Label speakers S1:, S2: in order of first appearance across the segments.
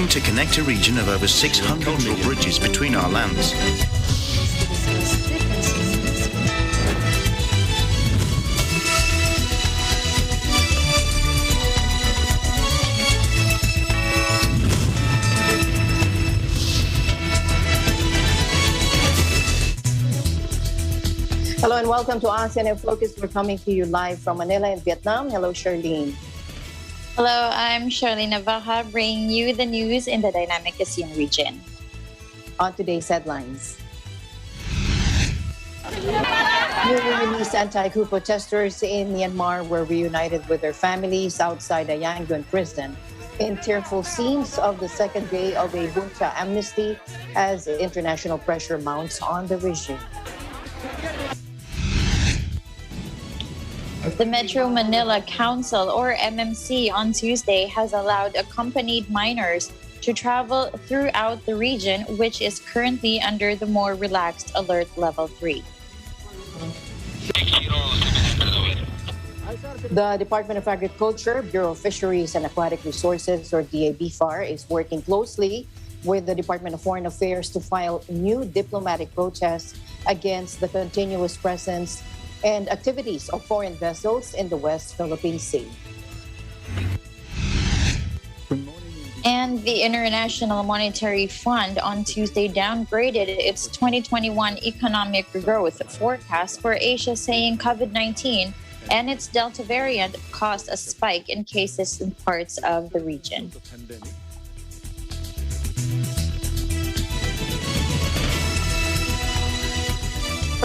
S1: to connect a region of over 600 million bridges between our lands.
S2: Hello and welcome to Asean in Focus. We're coming to you live from Manila in Vietnam. Hello, Charlene.
S3: Hello, I'm Charlene Navarra, bringing you the news in the dynamic Asean region.
S2: On today's headlines. Newly released anti-coup protesters in Myanmar were reunited with their families outside a Yangon prison in tearful scenes of the second day of a junta amnesty as international pressure mounts on the regime.
S3: The Metro Manila Council, or MMC, on Tuesday has allowed accompanied minors to travel throughout the region, which is currently under the more relaxed Alert Level 3.
S2: The Department of Agriculture, Bureau of Fisheries and Aquatic Resources, or DABFAR, is working closely with the Department of Foreign Affairs to file new diplomatic protests against the continuous presence and activities of foreign vessels in the West Philippine Sea.
S3: And the International Monetary Fund on Tuesday downgraded its 2021 economic growth forecast for Asia, saying COVID-19 and its Delta variant caused a spike in cases in parts of the region.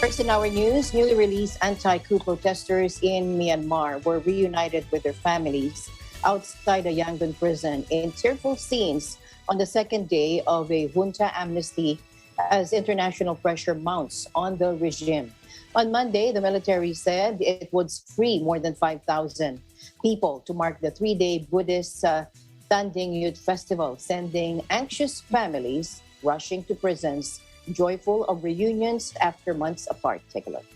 S2: First in our news, newly released anti-coup protesters in Myanmar were reunited with their families outside a Yangon prison in tearful scenes on the second day of a junta amnesty as international pressure mounts on the regime. On Monday, the military said it would free more than 5,000 people to mark the three-day Buddhist Tanding Youth Festival, sending anxious families rushing to prisons joyful of reunions after months apart. Take a look.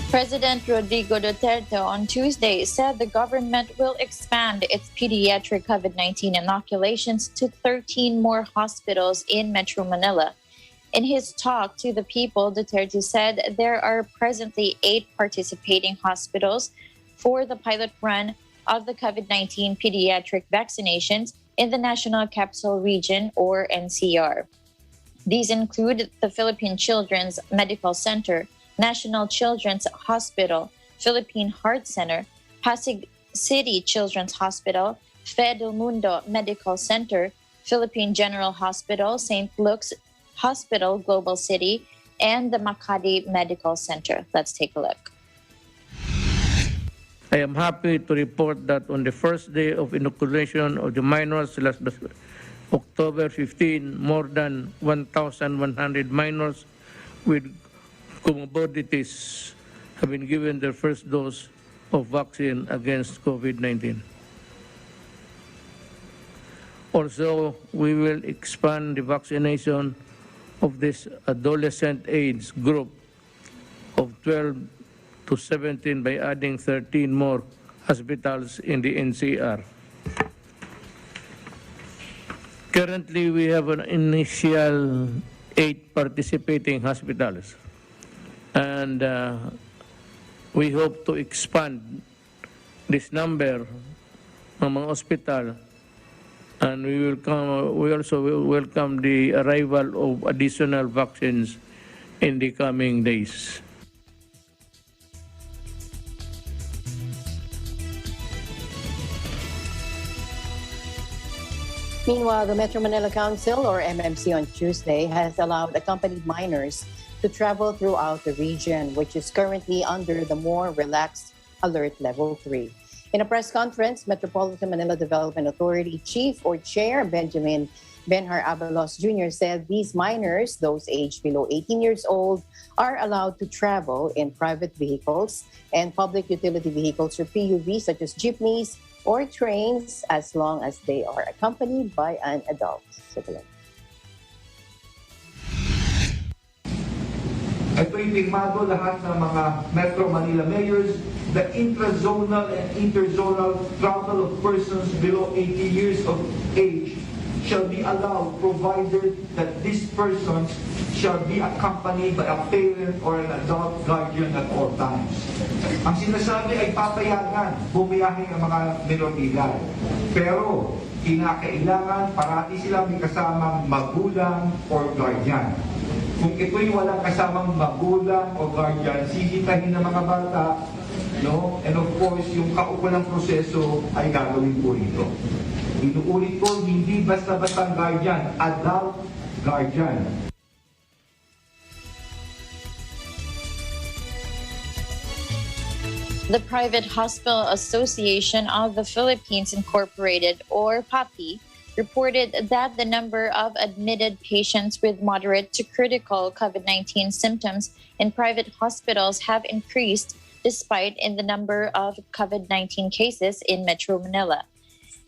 S3: President Rodrigo Duterte on Tuesday said the government will expand its pediatric COVID-19 inoculations to 13 more hospitals in Metro Manila. In his talk to the people, Duterte said there are presently 8 participating hospitals for the pilot run of the COVID-19 pediatric vaccinations in the National Capital Region, or NCR. These include the Philippine Children's Medical Center, National Children's Hospital, Philippine Heart Center, Pasig City Children's Hospital, Fe del Mundo Medical Center, Philippine General Hospital, St. Luke's Hospital Global City, and the Makati Medical Center. Let's take a look.
S4: I am happy to report that on the first day of inoculation of the minors, last October 15, more than 1,100 minors with comorbidities have been given their first dose of vaccine against COVID-19. Also, we will expand the vaccination of this adolescent age group of 12 to 17 by adding 13 more hospitals in the NCR. Currently, we have an initial 8 participating hospitals, and we hope to expand this number ng mga hospital, and we also will welcome the arrival of additional vaccines in the coming days.
S2: Meanwhile, the Metro Manila Council, or MMC, on Tuesday has allowed accompanied minors to travel throughout the region, which is currently under the more relaxed Alert Level 3. In a press conference, Metropolitan Manila Development Authority Chief or Chair Benjamin Benhar Abalos Jr. said these minors, those aged below 18 years old, are allowed to travel in private vehicles and public utility vehicles or PUV, such as jeepneys or trains, as long as they are accompanied by an adult.
S5: Ito'y pirmado lahat ng mga Metro Manila mayors. The intrazonal and interzonal travel of persons below 80 years of age shall be allowed, provided that these persons shall be accompanied by a parent or an adult guardian at all times. Ang sinasabi ay papayagan bumiyahe ang mga menor de edad. Pero kinakailangan parati sila may kasamang magulang or guardian. Kung ito'y walang kasamang magulang o guardian, sisitahin ng mga bata, no? And of course, yung kaukulang proseso ay gagawin po ito. Inuulit ko, hindi basta-basta guardian, adult guardian.
S3: The Private Hospital Association of the Philippines Incorporated, or PAPI, reported that the number of admitted patients with moderate to critical COVID-19 symptoms in private hospitals have increased despite in the number of COVID-19 cases in Metro Manila.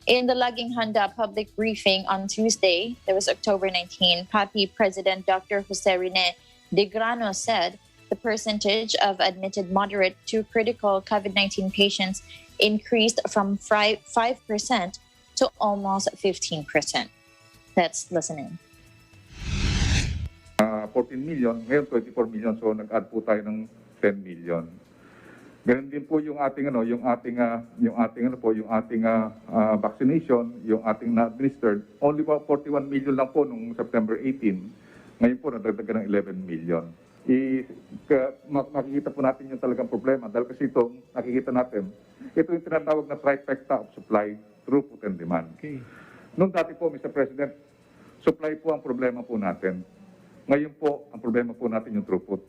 S3: In the Laging Handa public briefing on Tuesday, that was October 19, PAPI President Dr. Jose Rene De Grano said the percentage of admitted moderate to critical COVID-19 patients increased from 5% to almost 15%. Let's listen in.
S6: 14 million, ngayon 24 million, so nag-add po tayo ng 10 million. Ganun din po yung ating vaccination, yung ating na-administered, only po 41 million lang po nung September 18. Ngayon po nadagdagan ng 11 million. Makikita po natin yung talagang problema dahil kasi ito, nakikita natin, ito yung tinatawag na trifecta of supply, throughput and demand.
S4: Okay.
S6: Noong dati po, Mr. President, supply po ang problema po natin. Ngayon po, ang problema po natin yung throughput.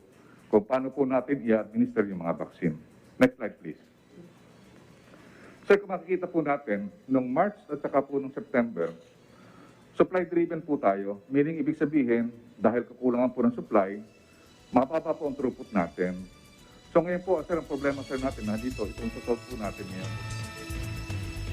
S6: Kung paano po natin i-administer yung mga vaccine. Next slide, please. So, kung makikita po natin, noong March at saka po noong September, supply-driven po tayo, meaning ibig sabihin, dahil kakulangan po ng supply, mababa po ang throughput natin. So ngayon po, sir, ang problema sir natin na dito, itong tutok po natin ngayon.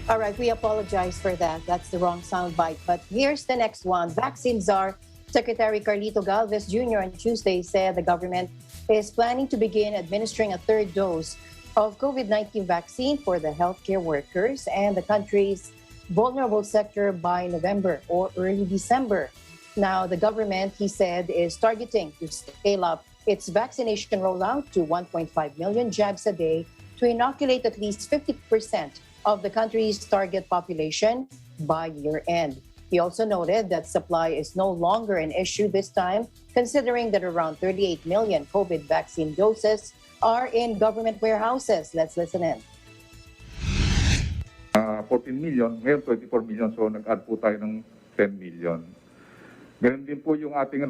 S2: All right, we apologize for that. That's the wrong soundbite. But here's the next one. Vaccine czar Secretary Carlito Galvez Jr. on Tuesday said the government is planning to begin administering a third dose of COVID-19 vaccine for the healthcare workers and the country's vulnerable sector by November or early December. Now, the government, he said, is targeting to scale up its vaccination rollout to 1.5 million jabs a day to inoculate at least 50% of the country's target population by year-end. He also noted that supply is no longer an issue this time, considering that around 38 million COVID vaccine doses are in government warehouses. Let's listen in.
S6: 14 million, ngayon 24 million, so nag-add po tayo ng 10 million. Ganun din po yung ating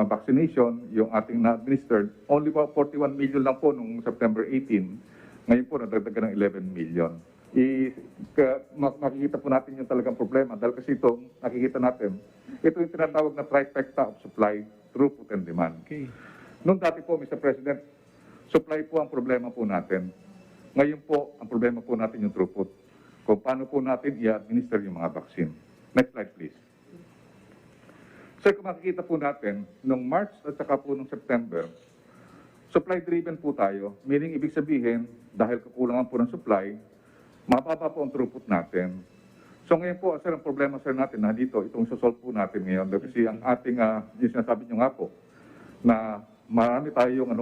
S6: vaccination, yung ating na-administered, only po 41 million lang po nung September 18. Ngayon po nadagdagan ng 11 million. Makikita po natin yung talagang problema dahil kasi ito, nakikita natin, ito yung tinatawag na trifecta of supply, throughput and demand.
S4: Okay.
S6: Noong dati po, Mr. President, supply po ang problema po natin. Ngayon po, ang problema po natin yung throughput. Kung paano po natin i-administer yung mga vaccine. Next slide, please. So, kung makikita po natin, noong March at saka po noong September, supply-driven po tayo, meaning ibig sabihin, dahil kakulangan po ng supply, mababa po ang throughput natin. So ngayon po, sir, ang problema sir natin na dito, itong sasolve po natin ngayon. Kasi ang ating, yung sinasabi nyo nga po, na marami tayong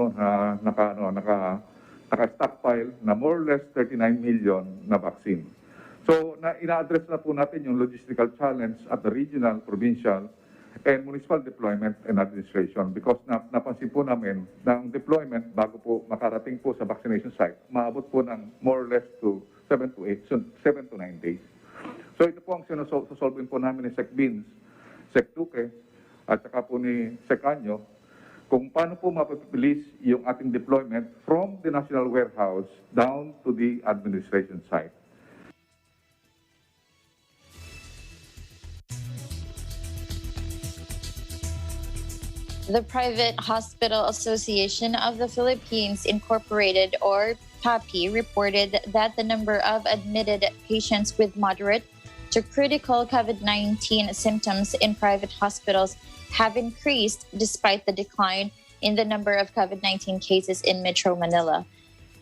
S6: naka-stockpile na more or less 39 million na vaccine. So ina-address na po natin yung logistical challenge at the regional, provincial, and municipal deployment and administration because napansin po namin na ang deployment bago po makarating po sa vaccination site, maabot po ng more or less to 7 to 9 days. So ito po ang sinasolve po namin ni Sec Beans, Sec Duque, at saka po ni Sec Anyo, kung paano po mapabilis yung ating deployment from the national warehouse down to the administration site.
S3: The Private Hospital Association of the Philippines Incorporated, or PAPI, reported that the number of admitted patients with moderate to critical COVID-19 symptoms in private hospitals have increased despite the decline in the number of COVID-19 cases in Metro Manila.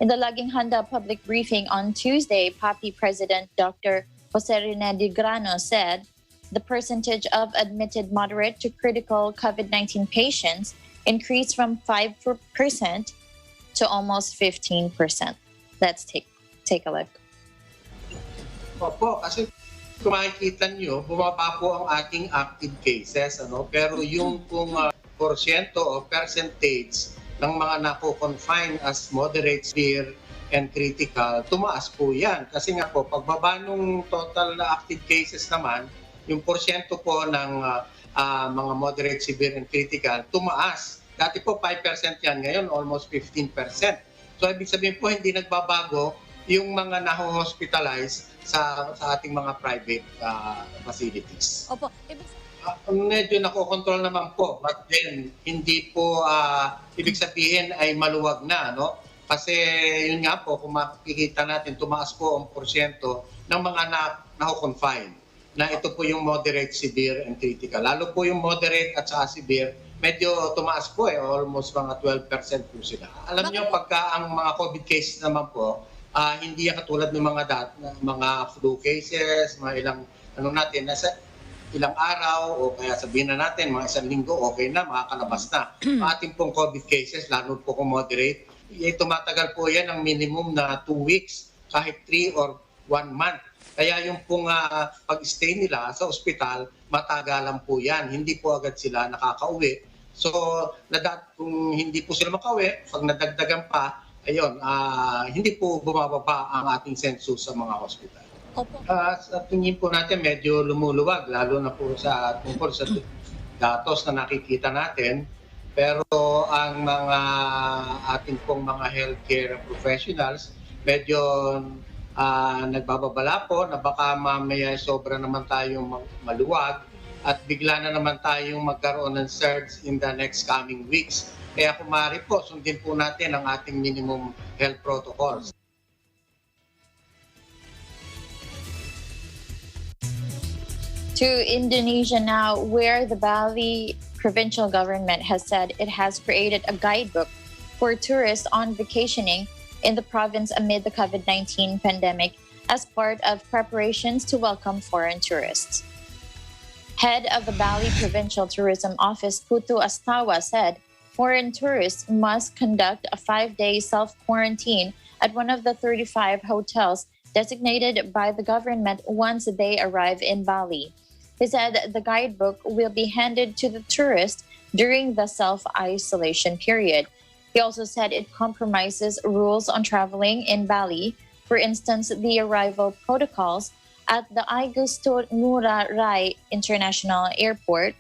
S3: In the Laging Handa public briefing on Tuesday, PAPI President Dr. Jose Rene de Grano said the percentage of admitted moderate to critical COVID-19 patients increased from 5% to almost 15%. Let's take a look.
S7: Opo, kasi kung makikita nyo, bumaba po ang ating active cases, pero yung porsyento o percentage ng mga nako-confine as moderate, severe, and critical, tumaas po yan. Kasi nga po, pagbaba nung total na active cases naman, yung porsyento po ng mga moderate, severe, and critical, tumaas. Dati po 5% yan, ngayon almost 15%. So ibig sabihin po, hindi nagbabago yung mga naho-hospitalize sa ating mga private facilities.
S3: Opo.
S7: Medyo nakokontrol naman po, but then hindi po ibig sabihin ay maluwag na, no? Kasi yun nga po, kung makikita natin, tumaas po ang porsyento ng mga naho-confine, na ito po yung moderate, severe, and critical. Lalo po yung moderate at saka severe, medyo tumaas po almost mga 12% po sila. Alam nyo, pagka ang mga COVID cases naman po, hindi yan katulad ng mga flu cases, mga nasa ilang araw o kaya sabihin na natin mga isang linggo, okay na, makakalabas na. Ating pong COVID cases, lalo po kung moderate, tumatagal po yan ang minimum na 2 weeks, kahit 3 or 1 month. Kaya yung pong pag-stay nila sa ospital, matagalan po yan. Hindi po agad sila nakakauwi. So, kung hindi po sila makauwi, pag nadagdagan pa, ayun, hindi po bumababa ang ating census sa mga hospital. Sa tingin po natin, medyo lumuluwag, lalo na po tungkol sa datos na nakikita natin. Pero ang mga ating pong mga healthcare professionals, medyo nagbababala po na baka mamaya sobra naman tayong maluwag at bigla na naman tayong magkaroon ng surge in the next coming weeks. Kaya kung maaari po, sundin po natin ang ating minimum health protocols.
S3: To Indonesia now, where the Bali provincial government has said it has created a guidebook for tourists on vacationing in the province amid the COVID-19 pandemic as part of preparations to welcome foreign tourists. Head of the Bali Provincial Tourism Office, Putu Astawa, said foreign tourists must conduct a 5-day self-quarantine at one of the 35 hotels designated by the government once they arrive in Bali. He said the guidebook will be handed to the tourist during the self-isolation period. He also said it compromises rules on traveling in Bali, for instance, the arrival protocols at the Igusto Ngurah Rai International Airport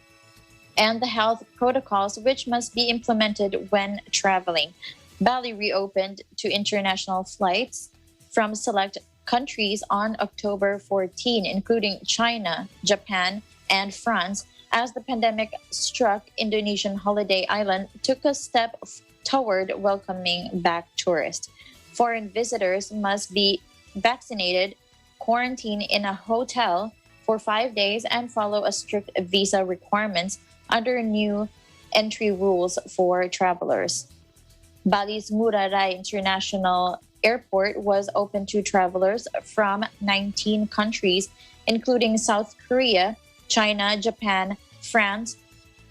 S3: and the health protocols which must be implemented when traveling. Bali reopened to international flights from select countries on October 14, including China, Japan, and France, as the pandemic struck Indonesian holiday island took a step toward welcoming back tourists. Foreign visitors must be vaccinated, quarantine in a hotel for 5 days, and follow a strict visa requirements under new entry rules for travelers. Bali's Ngurah Rai International airport was open to travelers from 19 countries, including South Korea, China, Japan, France,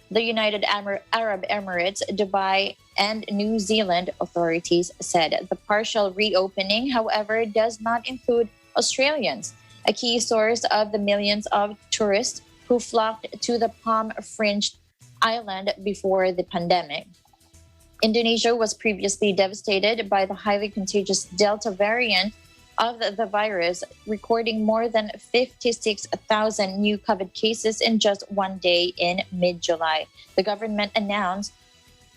S3: the United Arab Emirates, Dubai, and New Zealand, authorities said. The partial reopening, however, does not include Australians, a key source of the millions of tourists who flocked to the palm-fringed island before the pandemic. Indonesia was previously devastated by the highly contagious Delta variant of the virus, recording more than 56,000 new COVID cases in just one day in mid-July. The government announced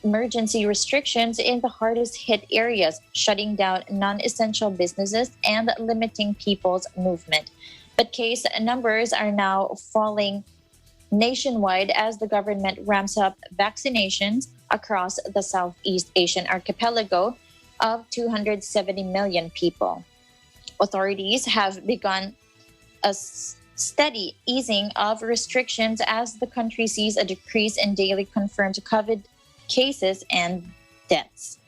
S3: emergency restrictions in the hardest hit areas, shutting down non-essential businesses and limiting people's movement. But case numbers are now falling nationwide as the government ramps up vaccinations across the Southeast Asian archipelago of 270 million people. Authorities have begun a steady easing of restrictions as the country sees a decrease in daily confirmed COVID cases and deaths.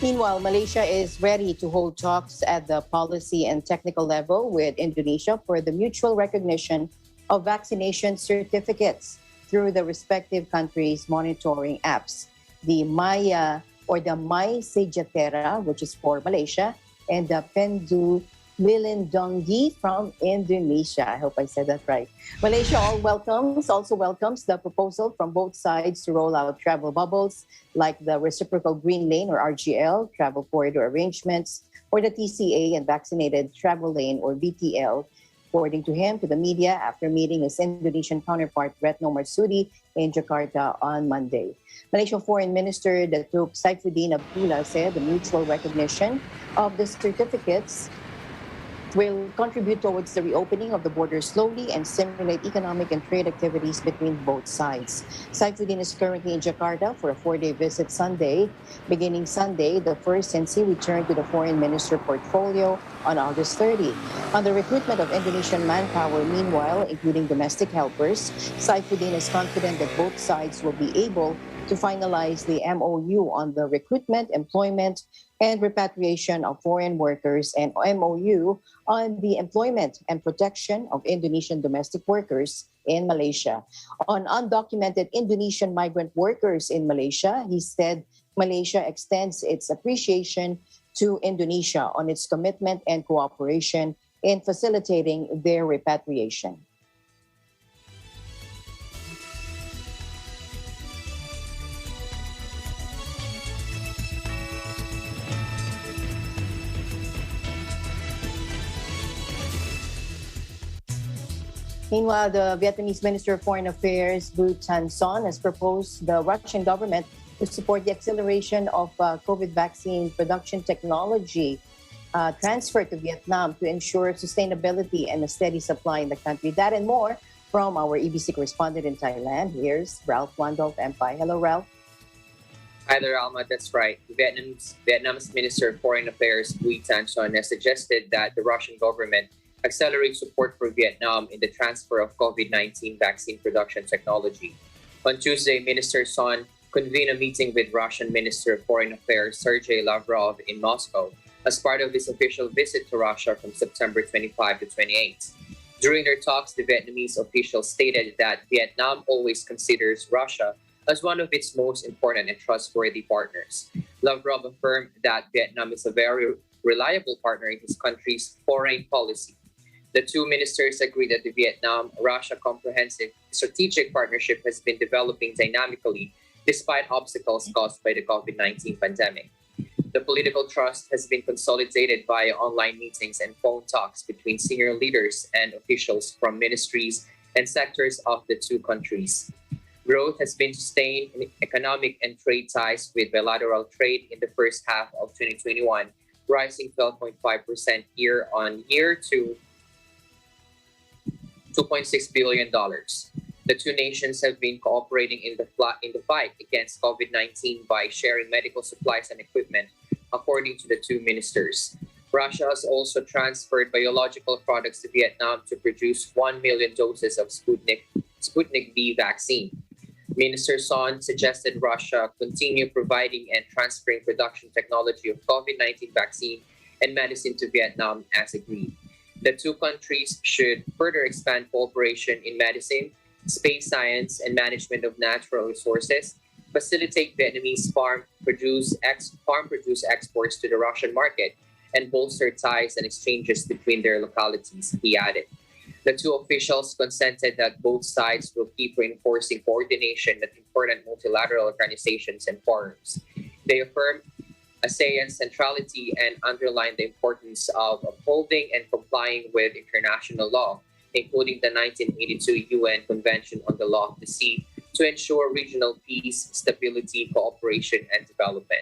S2: Meanwhile, Malaysia is ready to hold talks at the policy and technical level with Indonesia for the mutual recognition of vaccination certificates through the respective countries' monitoring apps. The Maya or the My Sejahtera, which is for Malaysia, and the Pendu Lilindongi from Indonesia. I hope I said that right. Malaysia also welcomes the proposal from both sides to roll out travel bubbles like the reciprocal green lane or RGL, travel corridor arrangements, or the TCA and vaccinated travel lane or VTL. According to him, to the media after meeting his Indonesian counterpart Retno Marsudi in Jakarta on Monday. Malaysian Foreign Minister Datuk Saifuddin Abdullah said the mutual recognition of the certificates will contribute towards the reopening of the border slowly and stimulate economic and trade activities between both sides. Saifuddin is currently in Jakarta for a 4-day visit beginning Sunday, the first since he returned to the foreign minister portfolio on August 30. On the recruitment of Indonesian manpower, meanwhile, including domestic helpers, Saifuddin is confident that both sides will be able to finalize the MOU on the recruitment, employment, and repatriation of foreign workers and MOU on the employment and protection of Indonesian domestic workers in Malaysia. On undocumented Indonesian migrant workers in Malaysia, he said Malaysia extends its appreciation to Indonesia on its commitment and cooperation in facilitating their repatriation. Meanwhile, the Vietnamese Minister of Foreign Affairs, Vu Thanh Son, has proposed the Russian government to support the acceleration of COVID vaccine production technology transfer to Vietnam to ensure sustainability and a steady supply in the country. That and more from our EBC correspondent in Thailand. Here's Ralph Wandolph Empire. Hello, Ralph.
S8: Hi there, Alma. That's right. Vietnam's Minister of Foreign Affairs, Vu Thanh Son, has suggested that the Russian government accelerate support for Vietnam in the transfer of COVID-19 vaccine production technology. On Tuesday, Minister Son convened a meeting with Russian Minister of Foreign Affairs Sergei Lavrov in Moscow as part of his official visit to Russia from September 25 to 28. During their talks, the Vietnamese official stated that Vietnam always considers Russia as one of its most important and trustworthy partners. Lavrov affirmed that Vietnam is a very reliable partner in his country's foreign policy. The two ministers agreed that the Vietnam-Russia Comprehensive Strategic Partnership has been developing dynamically despite obstacles caused by the COVID-19 pandemic. The political trust has been consolidated via online meetings and phone talks between senior leaders and officials from ministries and sectors of the two countries. Growth has been sustained in economic and trade ties, with bilateral trade in the first half of 2021 rising 12.5% year-on-year to $2.6 billion. The two nations have been cooperating in the fight against COVID-19 by sharing medical supplies and equipment, according to the two ministers. Russia has also transferred biological products to Vietnam to produce 1 million doses of Sputnik V vaccine. Minister Son suggested Russia continue providing and transferring production technology of COVID-19 vaccine and medicine to Vietnam as agreed. The two countries should further expand cooperation in medicine, space science, and management of natural resources, facilitate Vietnamese farm produce exports to the Russian market, and bolster ties and exchanges between their localities, he added. The two officials consented that both sides will keep reinforcing coordination at important multilateral organizations and forums. They affirmed Asean's centrality and underlined the importance of upholding and complying with international law, including the 1982 UN Convention on the Law of the Sea, to ensure regional peace, stability, cooperation, and development.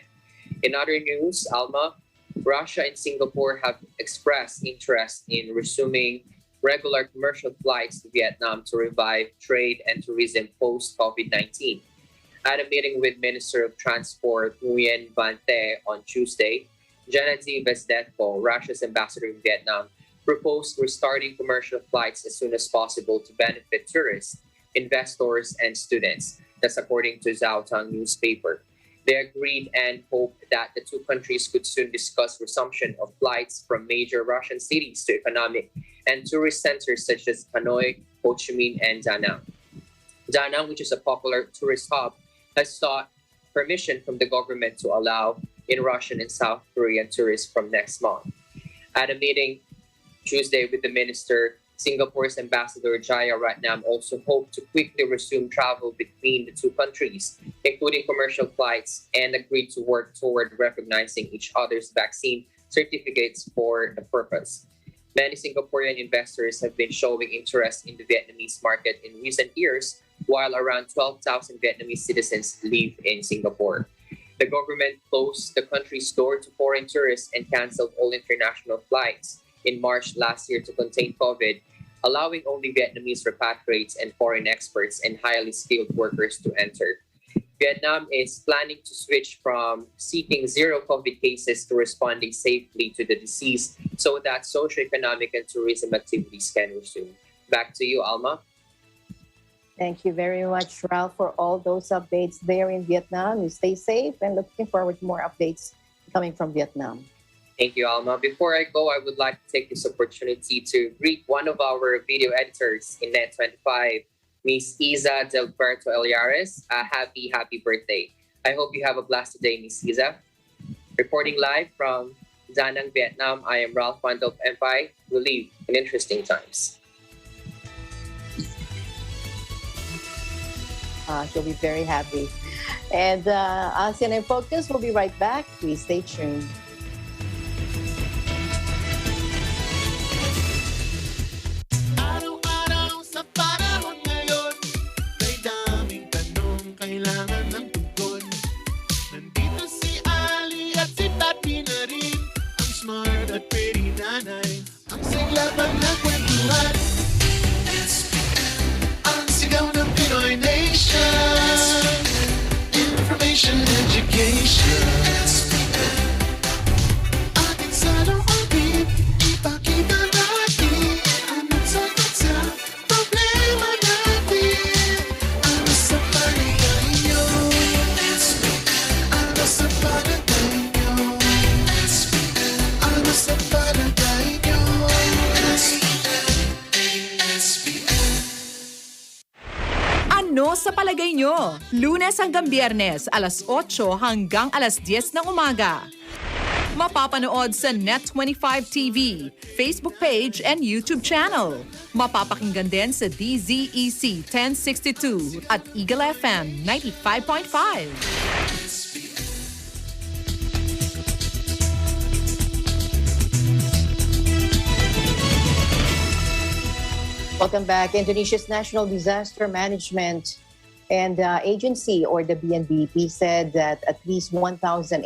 S8: In other news, Alma, Russia and Singapore have expressed interest in resuming regular commercial flights to Vietnam to revive trade and tourism post-COVID-19. At a meeting with Minister of Transport Nguyen Van Te on Tuesday, Gennady Vezdetko, Russia's ambassador in Vietnam, proposed restarting commercial flights as soon as possible to benefit tourists, investors, and students. That's according to Zhao Tang newspaper. They agreed and hoped that the two countries could soon discuss resumption of flights from major Russian cities to economic and tourist centers such as Hanoi, Ho Chi Minh, and Da Nang. Da Nang, which is a popular tourist hub, has sought permission from the government to allow in Russian and South Korean tourists from next month. At a meeting Tuesday with the minister, Singapore's Ambassador Jaya Ratnam also hoped to quickly resume travel between the two countries, including commercial flights, and agreed to work toward recognizing each other's vaccine certificates for the purpose. Many Singaporean investors have been showing interest in the Vietnamese market in recent years, while around 12,000 Vietnamese citizens live in Singapore. The government closed the country's door to foreign tourists and canceled all international flights in March last year to contain COVID, allowing only Vietnamese repatriates and foreign experts and highly skilled workers to enter. Vietnam is planning to switch from seeking zero COVID cases to responding safely to the disease so that socioeconomic and tourism activities can resume. Back to you, Alma.
S2: Thank you very much, Ralph, for all those updates there in Vietnam. You stay safe and looking forward to more updates coming from Vietnam.
S8: Thank you, Alma. Before I go, I would like to take this opportunity to greet one of our video editors in Net25, Miss Isa Delberto Eliares. Happy birthday. I hope you have a blessed day, Miss Isa. Reporting live from Da Nang, Vietnam, I am Ralph Pandop Empire. We live in interesting times.
S2: She'll be very happy. And ASEAN in Focus will be right back. Please stay tuned.
S9: Araw-araw sa panahon ngayon, may daming tanong kailangan ng tugon. Nandito si Ali at si Papi na rin, ang smart at pretty nanay, ang siglaban ng kwentuhan. Ang sigaw ng Pinoy Nation, information, education. Ating salookin, ipakita natin ang nagsagot sa problema natin. Ano sa palagay nyo? Ano sa palagay nyo? Ano sa palagay nyo?
S10: Ano sa palagay nyo? Lunes hanggang Biyernes, alas 8 hanggang alas 10 ng umaga. Mapapanood sa Net25 TV, Facebook page, and YouTube channel. Mapapakinggan din sa DZEC 1062 at Eagle FM 95.5.
S2: Welcome back. Indonesia's National Disaster Management and Agency, or the BNBP, said that at least 1,862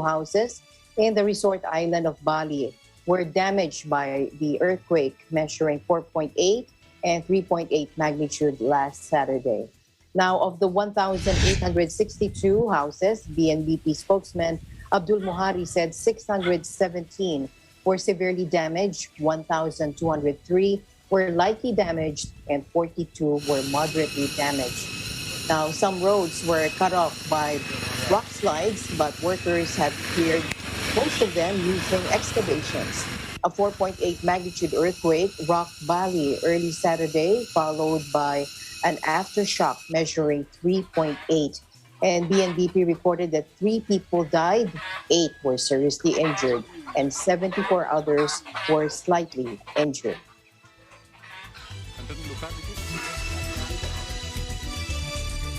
S2: houses in the resort island of Bali were damaged by the earthquake measuring 4.8 and 3.8 magnitude last Saturday. Now, of the 1,862 houses, BNBP spokesman Abdul Muhari said 617 were severely damaged, 1,203 were lightly damaged, and 42 were moderately damaged. Now, some roads were cut off by rock slides, but workers have cleared most of them using excavations. A 4.8 magnitude earthquake rocked Bali early Saturday, followed by an aftershock measuring 3.8. And BNBP reported that 3 people died, 8 were seriously injured, and 74 others were slightly injured.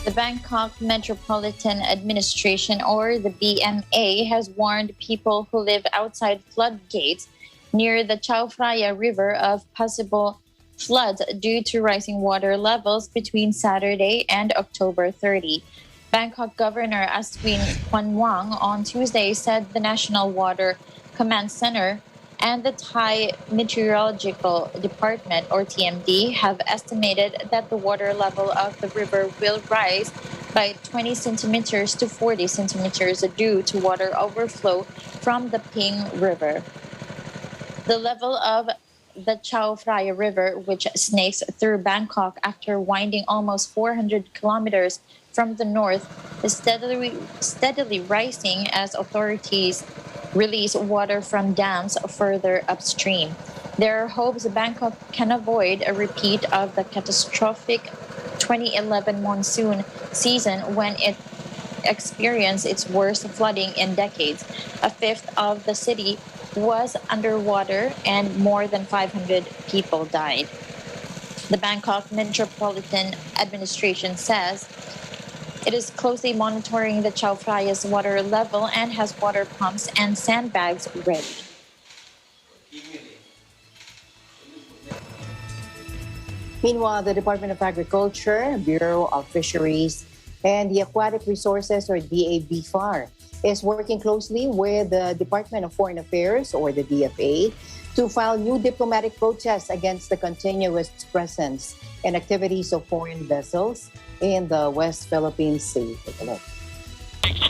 S3: The Bangkok Metropolitan Administration, or the BMA, has warned people who live outside floodgates near the Chao Phraya River of possible floods due to rising water levels between Saturday and October 30. Bangkok Governor Aswin Kwanwang on Tuesday said the National Water Command Center and the Thai Meteorological Department, or TMD, have estimated that the water level of the river will rise by 20 centimeters to 40 centimeters due to water overflow from the Ping River. The level of the Chao Phraya River, which snakes through Bangkok after winding almost 400 kilometers from the north, is steadily rising as authorities release water from dams further upstream. There are hopes Bangkok can avoid a repeat of the catastrophic 2011 monsoon season when it experienced its worst flooding in decades. A fifth of the city was underwater and more than 500 people died. The Bangkok Metropolitan Administration says it is closely monitoring the Chao Phraya's water level and has water pumps and sandbags ready.
S2: Meanwhile, the Department of Agriculture, Bureau of Fisheries, and the Aquatic Resources, or DABFAR, is working closely with the Department of Foreign Affairs, or the DFA, to file new diplomatic protests against the continuous presence and activities of foreign vessels in the West Philippine Sea. Take a look.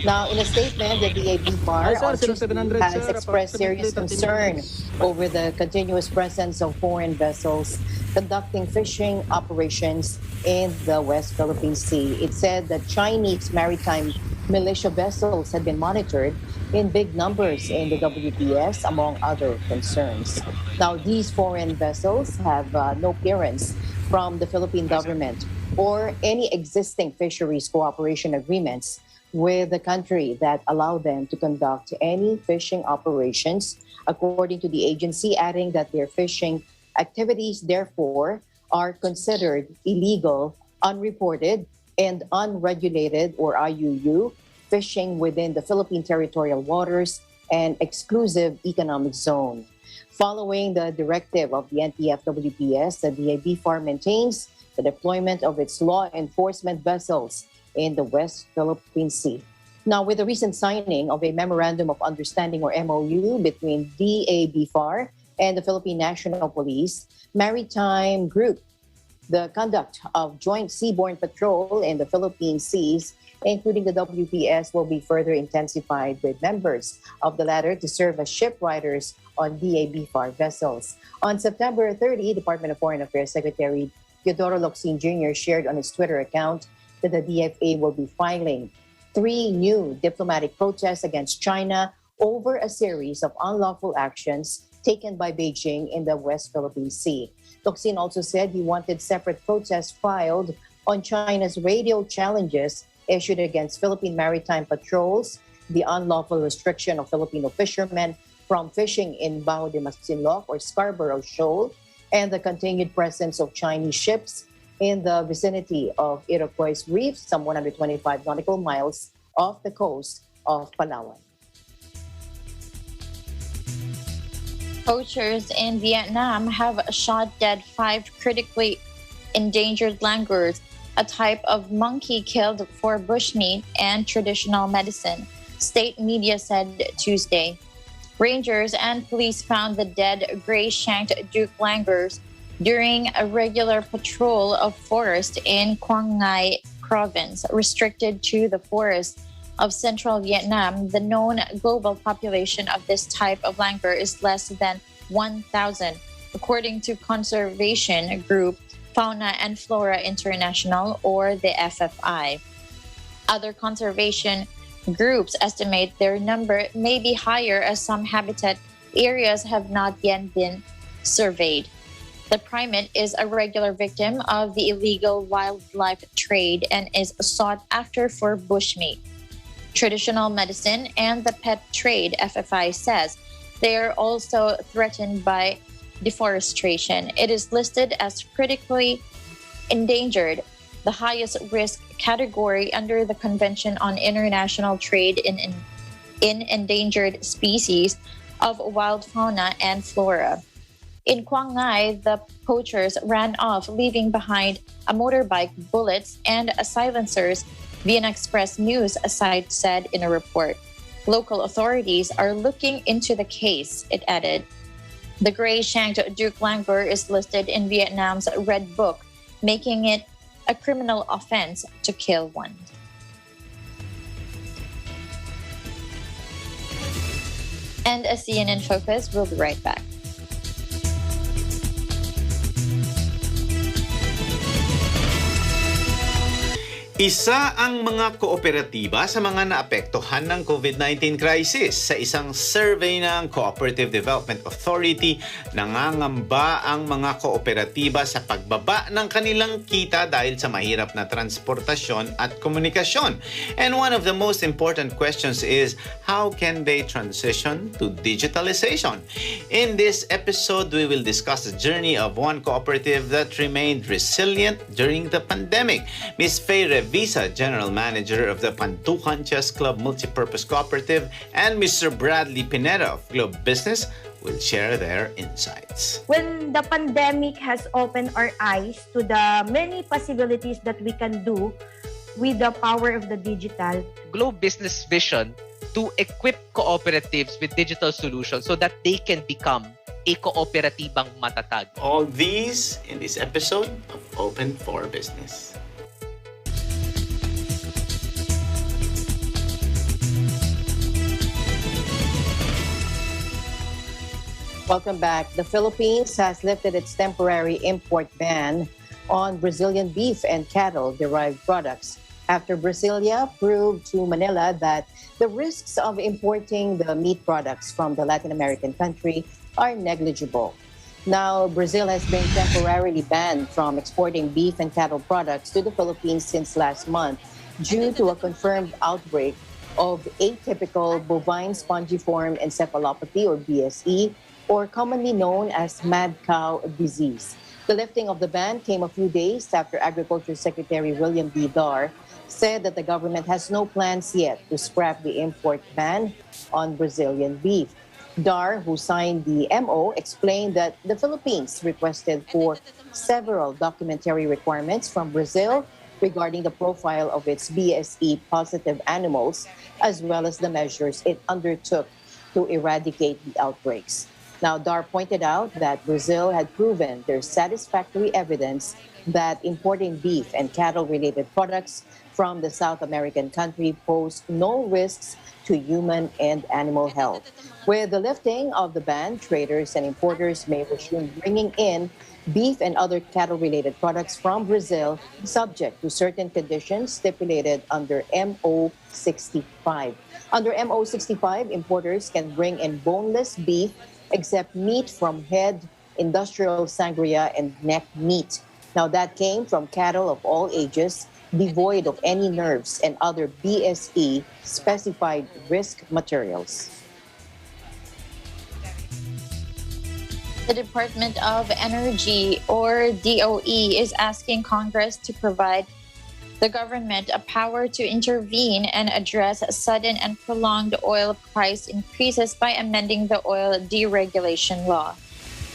S2: Now, in a statement, the DABFAR on Tuesday has expressed serious concern over the continuous presence of foreign vessels conducting fishing operations in the West Philippine Sea. It said that Chinese maritime militia vessels had been monitored in big numbers in the WPS, among other concerns. Now, these foreign vessels have no clearance from the Philippine government or any existing fisheries cooperation agreements with the country that allow them to conduct any fishing operations, according to the agency, adding that their fishing activities, therefore, are considered illegal, unreported, and unregulated, or IUU, fishing within the Philippine territorial waters and exclusive economic zone. Following the directive of the NTF-WPS, the DABFAR maintains the deployment of its law enforcement vessels in the West Philippine Sea. Now, with the recent signing of a Memorandum of Understanding, or MOU, between DABFAR and the Philippine National Police Maritime Group, the conduct of joint seaborne patrol in the Philippine seas, including the WPS, will be further intensified, with members of the latter to serve as shipwriters on DABFAR vessels. On September 30, Department of Foreign Affairs Secretary Teodoro Locsin Jr. shared on his Twitter account that the DFA will be filing 3 new diplomatic protests against China over a series of unlawful actions taken by Beijing in the West Philippine Sea. Locsin also said he wanted separate protests filed on China's radio challenges issued against Philippine maritime patrols, the unlawful restriction of Filipino fishermen from fishing in Bao de Masinloc, or Scarborough Shoal, and the continued presence of Chinese ships in the vicinity of Iroquois Reef, some 125 nautical miles off the coast of Palawan.
S3: Poachers in Vietnam have shot dead 5 critically endangered langurs, a type of monkey killed for bushmeat and traditional medicine, state media said Tuesday. Rangers and police found the dead gray-shanked Duke langurs during a regular patrol of forest in Quang Ngai province, restricted to the forests of central Vietnam. The known global population of this type of langur is less than 1,000. According to conservation group Fauna and Flora International, or the FFI. Other conservation groups estimate their number may be higher as some habitat areas have not yet been surveyed. The primate is a regular victim of the illegal wildlife trade and is sought after for bushmeat, traditional medicine, and the pet trade. FFI says they are also threatened by deforestation. It is listed as critically endangered, the highest risk category under the Convention on International Trade in Endangered Species of Wild Fauna and Flora. In Quang Ngai, the poachers ran off, leaving behind a motorbike, bullets, and silencers, VN Express News site said in a report. Local authorities are looking into the case, it added. The gray-shanked Duke Langur is listed in Vietnam's Red Book, making it a criminal offense to kill one. And Asean in Focus, we'll be right back.
S11: Isa ang mga kooperatiba sa mga naapektuhan ng COVID-19 crisis. Sa isang survey ng Cooperative Development Authority, nangangamba ang mga kooperatiba sa pagbaba ng kanilang kita dahil sa mahirap na transportasyon at komunikasyon. And one of the most important questions is, how can they transition to digitalization? In this episode, we will discuss the journey of one cooperative that remained resilient during the pandemic. Ms. Faye Visa, General Manager of the Pantukan Chess Club Multipurpose Cooperative, and Mr. Bradley Pineda of Globe Business will share their insights.
S12: When the pandemic has opened our eyes to the many possibilities that we can do with the power of the digital,
S13: Globe Business vision to equip cooperatives with digital solutions so that they can become a kooperatibang matatag.
S11: All these in this episode of Open for Business.
S2: Welcome back. The Philippines has lifted its temporary import ban on Brazilian beef and cattle-derived products after Brasilia proved to Manila that the risks of importing the meat products from the Latin American country are negligible. Now, Brazil has been temporarily banned from exporting beef and cattle products to the Philippines since last month due to a confirmed outbreak of atypical bovine spongiform encephalopathy, or BSE, or commonly known as mad cow disease. The lifting of the ban came a few days after Agriculture Secretary William B. Dar said that the government has no plans yet to scrap the import ban on Brazilian beef. Dar, who signed the MO, explained that the Philippines requested for several documentary requirements from Brazil regarding the profile of its BSE-positive animals, as well as the measures it undertook to eradicate the outbreaks. Now, Dar pointed out that Brazil had proven there's satisfactory evidence that importing beef and cattle-related products from the South American country pose no risks to human and animal health. With the lifting of the ban, traders and importers may resume bringing in beef and other cattle-related products from Brazil, subject to certain conditions stipulated under MO 65. Under MO 65, importers can bring in boneless beef except meat from head, industrial sangria, and neck meat. Now, that came from cattle of all ages, devoid of any nerves and other BSE-specified risk materials.
S3: The Department of Energy, or DOE, is asking Congress to provide the government a power to intervene and address sudden and prolonged oil price increases by amending the oil deregulation law.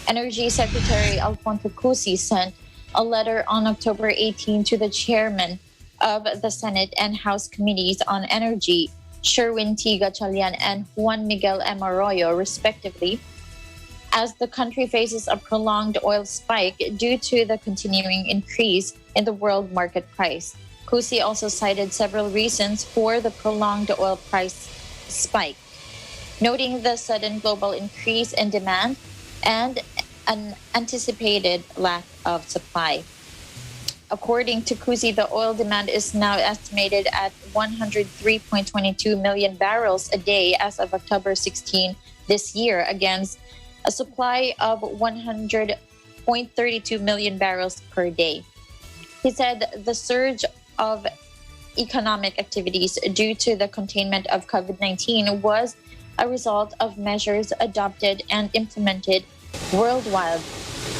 S3: Energy Secretary Alfonso Cusi sent a letter on October 18 to the chairman of the Senate and House Committees on Energy, Sherwin T. Gatchalian and Juan Miguel M. Arroyo, respectively, as the country faces a prolonged oil spike due to the continuing increase in the world market price. Cusi also cited several reasons for the prolonged oil price spike, noting the sudden global increase in demand and an anticipated lack of supply. According to Kuzi, the oil demand is now estimated at 103.22 million barrels a day as of October 16 this year, against a supply of 100.32 million barrels per day. He said the surge of economic activities due to the containment of COVID-19 was a result of measures adopted and implemented worldwide,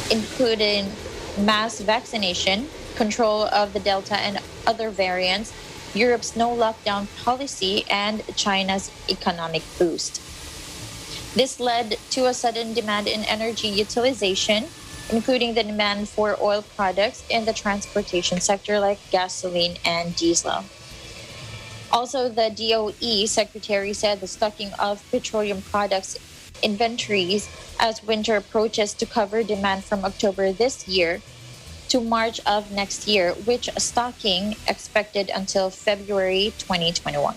S3: including mass vaccination, control of the Delta and other variants, Europe's no lockdown policy, and China's economic boost. This led to a sudden demand in energy utilization, including the demand for oil products in the transportation sector like gasoline and diesel. Also, the DOE secretary said the stocking of petroleum products inventories as winter approaches to cover demand from October this year to March of next year, which stocking expected until February 2021.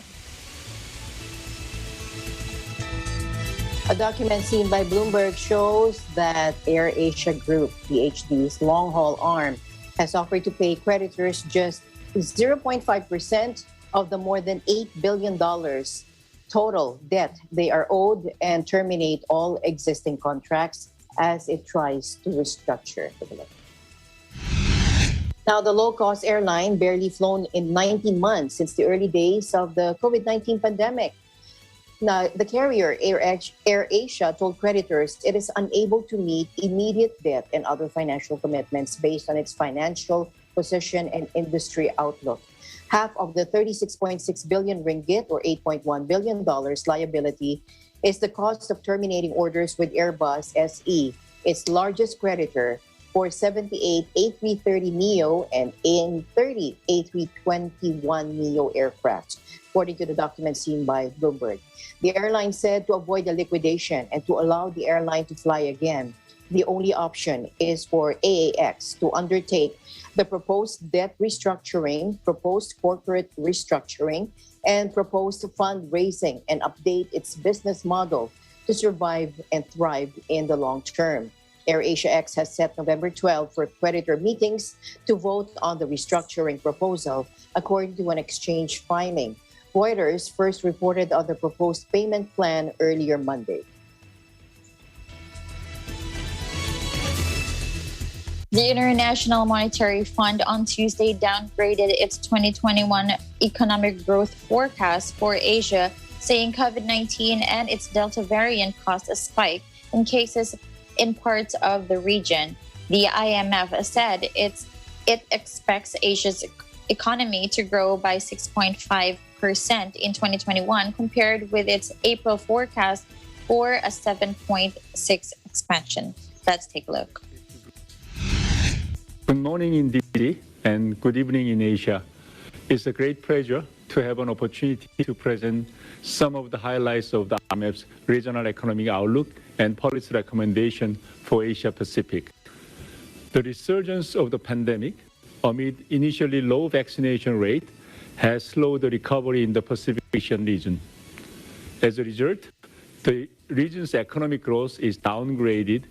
S2: A document seen by Bloomberg shows that AirAsia Group, PHD's long-haul arm, has offered to pay creditors just 0.5% of the more than $8 billion total debt they are owed and terminate all existing contracts as it tries to restructure. Now, the low-cost airline barely flown in 19 months since the early days of the COVID-19 pandemic. Now, the carrier AirAsia told creditors it is unable to meet immediate debt and other financial commitments based on its financial position and industry outlook. Half of the 36.6 billion ringgit or $8.1 billion liability is the cost of terminating orders with Airbus SE, its largest creditor, for 78 A330neo and 30 A321neo aircraft, according to the document seen by Bloomberg. The airline said to avoid the liquidation and to allow the airline to fly again, the only option is for AAX to undertake the proposed debt restructuring, proposed corporate restructuring, and proposed fundraising and update its business model to survive and thrive in the long term. AirAsia X has set November 12 for creditor meetings to vote on the restructuring proposal, according to an exchange filing. Reuters first reported on the proposed payment plan earlier Monday.
S3: The International Monetary Fund on Tuesday downgraded its 2021 economic growth forecast for Asia, saying COVID-19 and its Delta variant caused a spike in cases in parts of the region. The IMF said it expects Asia's economy to grow by 6.5% in 2021 compared with its April forecast for a 7.6% expansion. Let's take a look.
S14: Good morning in DC and good evening in Asia. It's a great pleasure to have an opportunity to present some of the highlights of the IMF's regional economic outlook and policy recommendation for Asia Pacific. The resurgence of the pandemic amid initially low vaccination rate has slowed the recovery in the Pacific Asian region. As a result, the region's economic growth is downgraded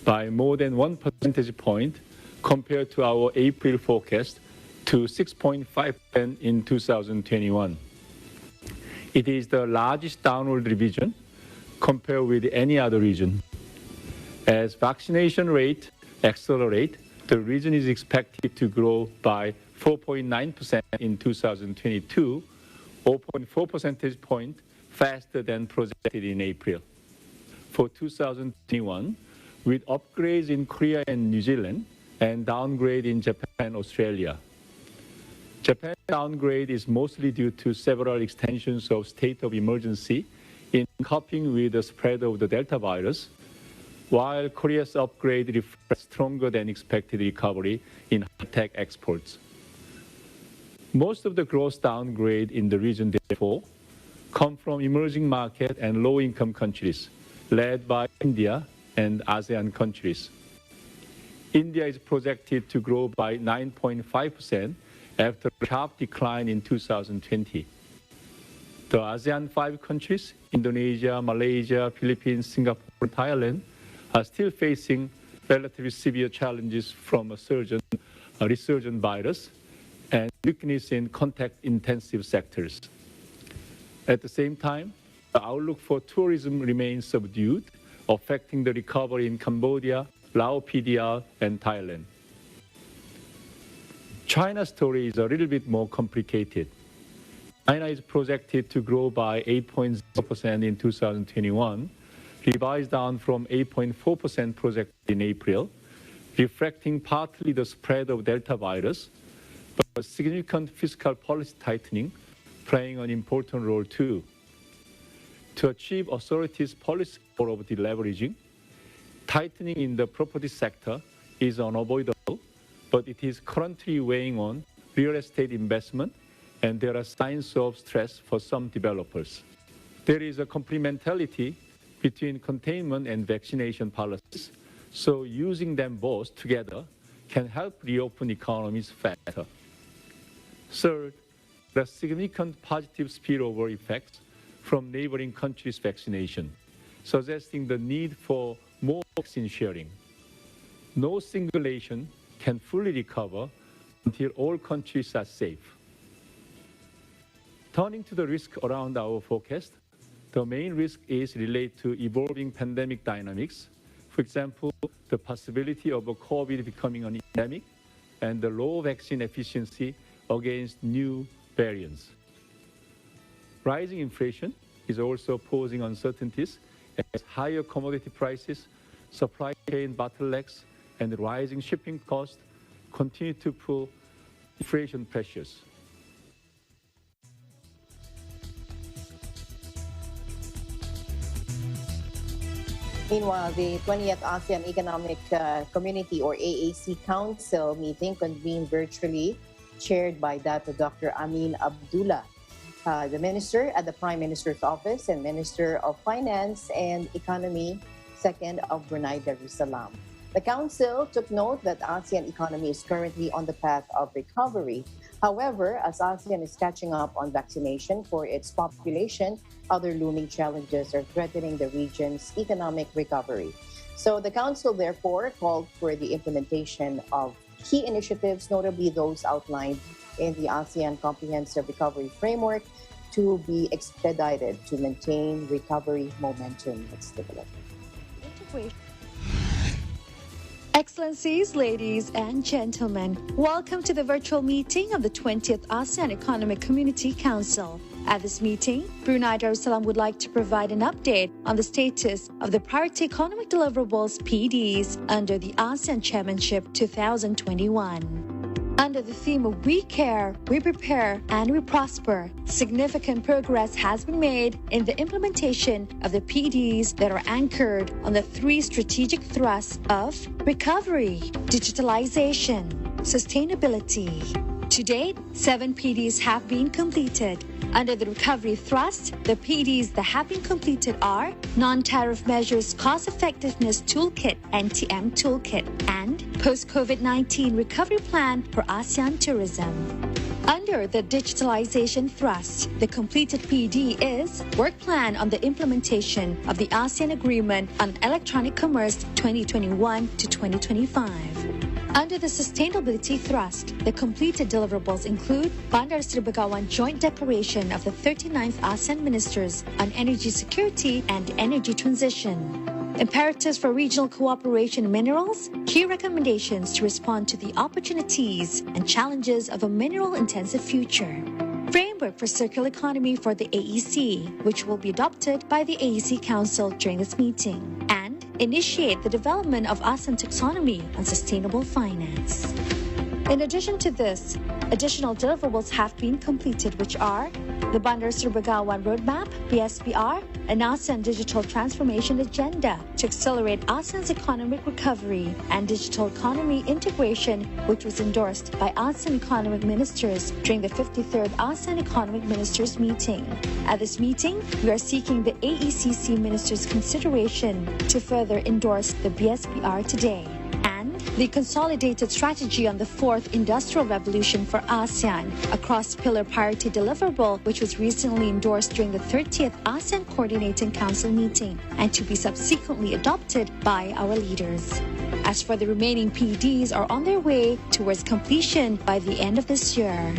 S14: by more than 1 percentage point compared to our April forecast to 6.5% in 2021. It is the largest downward revision compared with any other region. As vaccination rate accelerate, the region is expected to grow by 4.9% in 2022, 0.4 percentage point faster than projected in April. For 2021, with upgrades in Korea and New Zealand and downgrade in Japan and Australia. Japan's downgrade is mostly due to several extensions of state of emergency in coping with the spread of the Delta virus, while Korea's upgrade reflects stronger than expected recovery in high-tech exports. Most of the growth downgrade in the region, therefore, come from emerging market and low-income countries, led by India and ASEAN countries. India is projected to grow by 9.5% after a sharp decline in 2020. The ASEAN 5 countries, Indonesia, Malaysia, Philippines, Singapore, and Thailand, are still facing relatively severe challenges from a surge in a resurgent virus and weakness in contact-intensive sectors. At the same time, the outlook for tourism remains subdued, affecting the recovery in Cambodia, Laos PDR, and Thailand. China's story is a little bit more complicated. China is projected to grow by 8.0% in 2021, revised down from 8.4% projected in April, reflecting partly the spread of Delta virus, but significant fiscal policy tightening playing an important role too. To achieve authorities' policy goal of deleveraging, tightening in the property sector is unavoidable, but it is currently weighing on real estate investment, and there are signs of stress for some developers. There is a complementarity between containment and vaccination policies, so using them both together can help reopen economies faster. Third, there are significant positive spillover effects from neighboring countries' vaccination, suggesting the need for more vaccine sharing. No single nation can fully recover until all countries are safe. Turning to the risk around our forecast, the main risk is related to evolving pandemic dynamics. For example, the possibility of a COVID becoming an endemic and the low vaccine efficiency against new variants. Rising inflation is also posing uncertainties as higher commodity prices, supply chain bottlenecks, and rising shipping costs continue to put inflation pressures.
S2: Meanwhile, the 20th ASEAN Economic Community or AAC Council meeting convened virtually, chaired by Dr. Amin Abdullah, the Minister at the Prime Minister's Office and Minister of Finance and Economy, second of Brunei Darussalam. The Council took note that ASEAN economy is currently on the path of recovery. However, as ASEAN is catching up on vaccination for its population, other looming challenges are threatening the region's economic recovery. So the Council therefore called for the implementation of key initiatives, notably those outlined in the ASEAN Comprehensive Recovery Framework, to be expedited to maintain recovery momentum. Let's take a look.
S15: Excellencies, ladies and gentlemen, welcome to the virtual meeting of the 20th ASEAN Economic Community Council. At this meeting, Brunei Darussalam would like to provide an update on the status of the Priority Economic Deliverables PDs under the ASEAN Chairmanship 2021. Under the theme of We Care, We Prepare, and We Prosper, significant progress has been made in the implementation of the PDs that are anchored on the three strategic thrusts of recovery, digitalization, sustainability. To date, 7 PDs have been completed. Under the recovery thrust, the PDs that have been completed are Non-Tariff Measures Cost Effectiveness Toolkit, NTM Toolkit, and Post-COVID-19 Recovery Plan for ASEAN Tourism. Under the digitalization thrust, the completed PD is Work Plan on the Implementation of the ASEAN Agreement on Electronic Commerce 2021 to 2025. Under the sustainability thrust, the completed deliverables include Bandar Sri Begawan Joint Declaration of the 39th ASEAN Ministers on Energy Security and Energy Transition, imperatives for regional cooperation in minerals, key recommendations to respond to the opportunities and challenges of a mineral-intensive future, framework for circular economy for the AEC, which will be adopted by the AEC Council during this meeting, and initiate the development of ASEAN taxonomy on sustainable finance. In addition to this, additional deliverables have been completed, which are the Bandar Sri Begawan Roadmap, BSBR, an ASEAN Digital Transformation Agenda to accelerate ASEAN's economic recovery and digital economy integration, which was endorsed by ASEAN economic ministers during the 53rd ASEAN Economic Ministers meeting. At this meeting, we are seeking the AECC ministers' consideration to further endorse the BSBR today. The consolidated strategy on the 4th Industrial Revolution for ASEAN, a cross-pillar priority deliverable which was recently endorsed during the 30th ASEAN Coordinating Council meeting and to be subsequently adopted by our leaders. As for the remaining PEDs are on their way towards completion by the end of this year.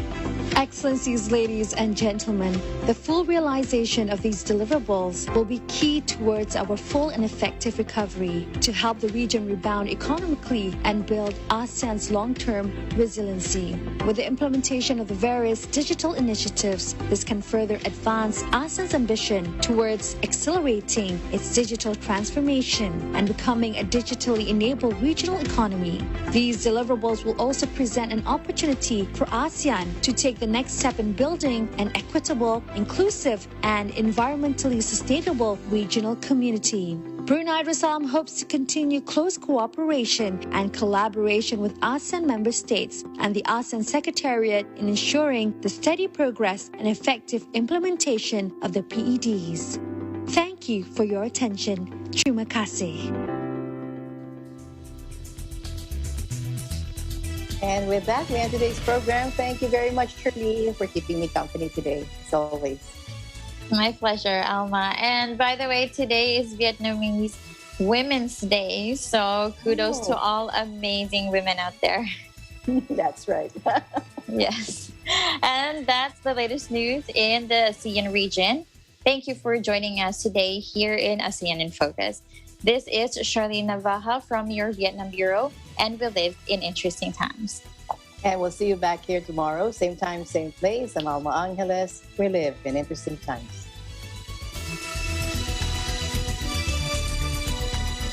S15: Excellencies, ladies and gentlemen, the full realization of these deliverables will be key towards our full and effective recovery to help the region rebound economically and build ASEAN's long-term resiliency. With the implementation of the various digital initiatives, this can further advance ASEAN's ambition towards accelerating its digital transformation and becoming a digitally enabled regional economy. These deliverables will also present an opportunity for ASEAN to take the next step in building an equitable, inclusive, and environmentally sustainable regional community. Brunei Darussalam hopes to continue close cooperation and collaboration with ASEAN member states and the ASEAN Secretariat in ensuring the steady progress and effective implementation of the PEDs. Thank you for your attention. Terima kasih.
S2: And with that, we end today's program. Thank you very much, Shirley, for keeping me company today, as always.
S3: My pleasure, Alma. And by the way, today is Vietnamese Women's Day. So kudos to all amazing women out there.
S2: That's right.
S3: Yes. And that's the latest news in the ASEAN region. Thank you for joining us today here in ASEAN in Focus. This is Charlene Navaja from your Vietnam Bureau, and we live in interesting times.
S2: And we'll see you back here tomorrow, same time, same place. I'm Alma Angeles. We live in interesting times.